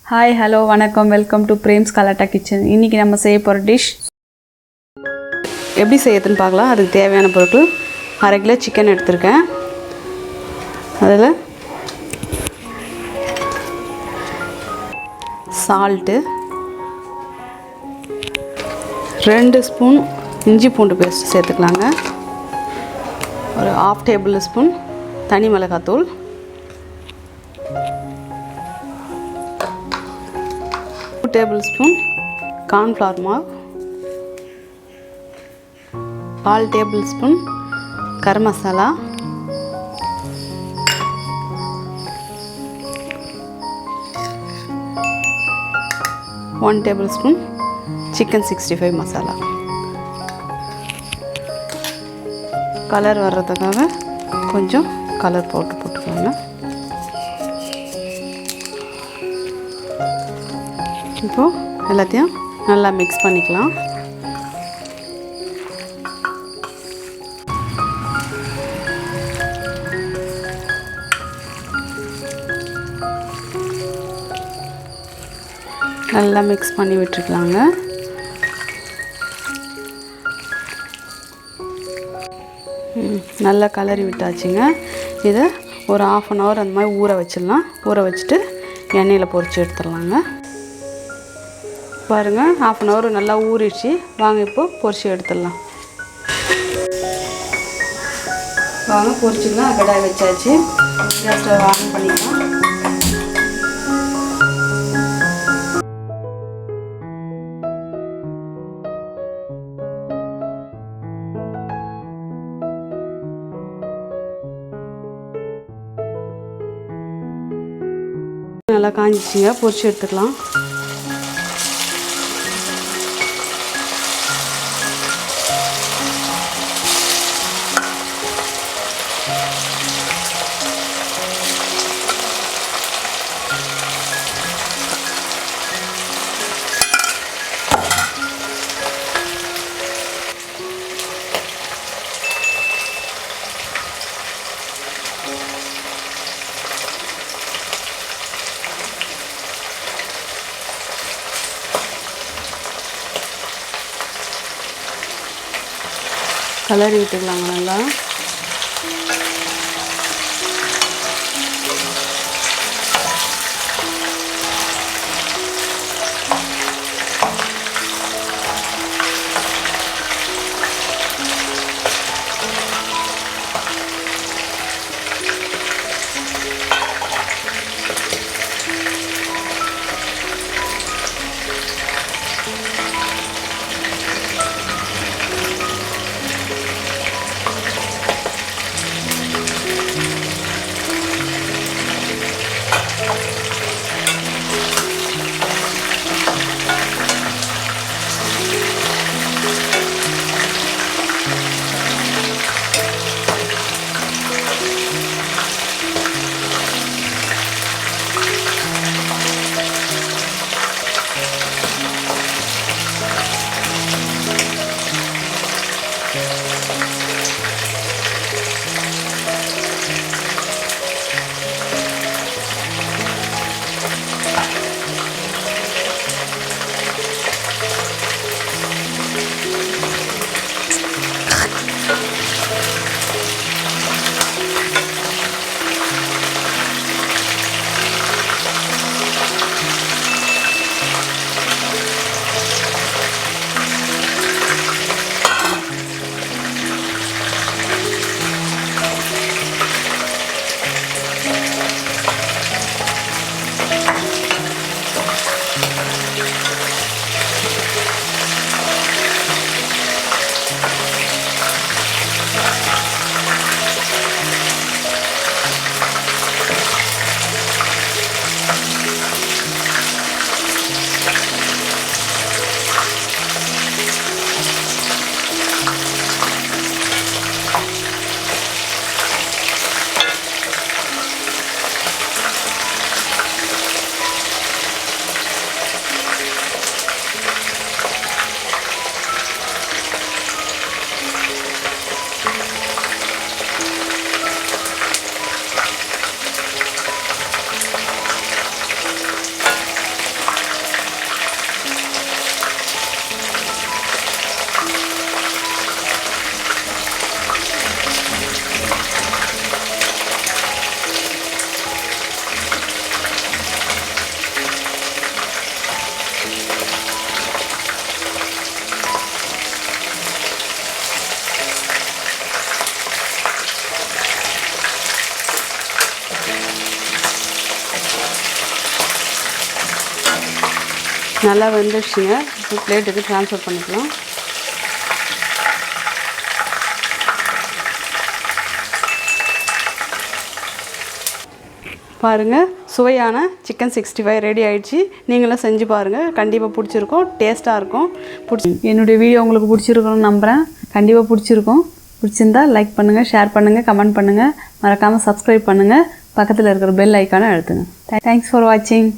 Hi, hello, வணக்கம், welcome to PremsGalataKitchen. இன்னைக்கு நம்ம செய்ய போற டிஷ் எப்படி செய்யறதுன்னு பார்க்கலாம். அதுக்கு தேவையான பொருட்கள் 1/2 கிலோ சிக்கன் எடுத்துர்க்கேன். அதுல salt 2 ஸ்பூன் இஞ்சி பூண்டு பேஸ்ட் சேர்த்துக்கலாங்க. ஒரு 1/2 டேபிள் ஸ்பூன் தனி மிளகாய் தூள், 2 tablespoon cornflour மாவு, 1/4 tablespoon garam masala, 1 tablespoon chicken 65 masala. Colour வர்றதுக்காக கொஞ்சம் கலர் போட்டுக்கோங்க. இப்போ எல்லாத்தையும் நல்லா மிக்ஸ் பண்ணிக்கலாம். நல்லா மிக்ஸ் பண்ணி விட்டுக்கலாங்க. நல்லா கலரி விட்டாச்சுங்க. இதை ஒரு 1/2 an hour அந்த மாதிரி ஊற வச்சிடலாம். ஊற வச்சுட்டு எண்ணெயில் பொரிச்சு எடுத்துடலாங்க. பாருங்கள், 1/2 an hour நல்லா ஊறிடுச்சு. வாங்க இப்போ பொரிச்சு எடுத்துடலாம். வாங்க பொரிச்சுக்கலாம். கடாய் வச்சாச்சு. கேஸ் ஸ்டவ் ஆன் பண்ணிக்கலாம். நல்லா காஞ்சிச்சுங்க. பொரிச்சு எடுத்துக்கலாம். கலரி விட்டுக்கலாங்க நல்லா. நல்லா வெந்துடுச்சுங்க. பிளேட்டுக்கு ட்ரான்ஸ்ஃபர் பண்ணிக்கலாம். பாருங்கள், சுவையான சிக்கன் 65 ரெடி ஆகிடுச்சு. நீங்களும் செஞ்சு பாருங்கள். கண்டிப்பாக பிடிச்சிருக்கும், டேஸ்ட்டாக இருக்கும். என்னுடைய வீடியோ உங்களுக்கு பிடிச்சிருக்கும்னு நம்புகிறேன். கண்டிப்பாக பிடிச்சிருக்கும். பிடிச்சிருந்தா லைக் பண்ணுங்கள், ஷேர் பண்ணுங்கள், கமெண்ட் பண்ணுங்கள். மறக்காமல் சப்ஸ்கிரைப் பண்ணுங்கள். பக்கத்தில் இருக்கிற பெல் ஐக்கானை அழுத்துங்க. தேங்க்ஸ் ஃபார் வாட்சிங்.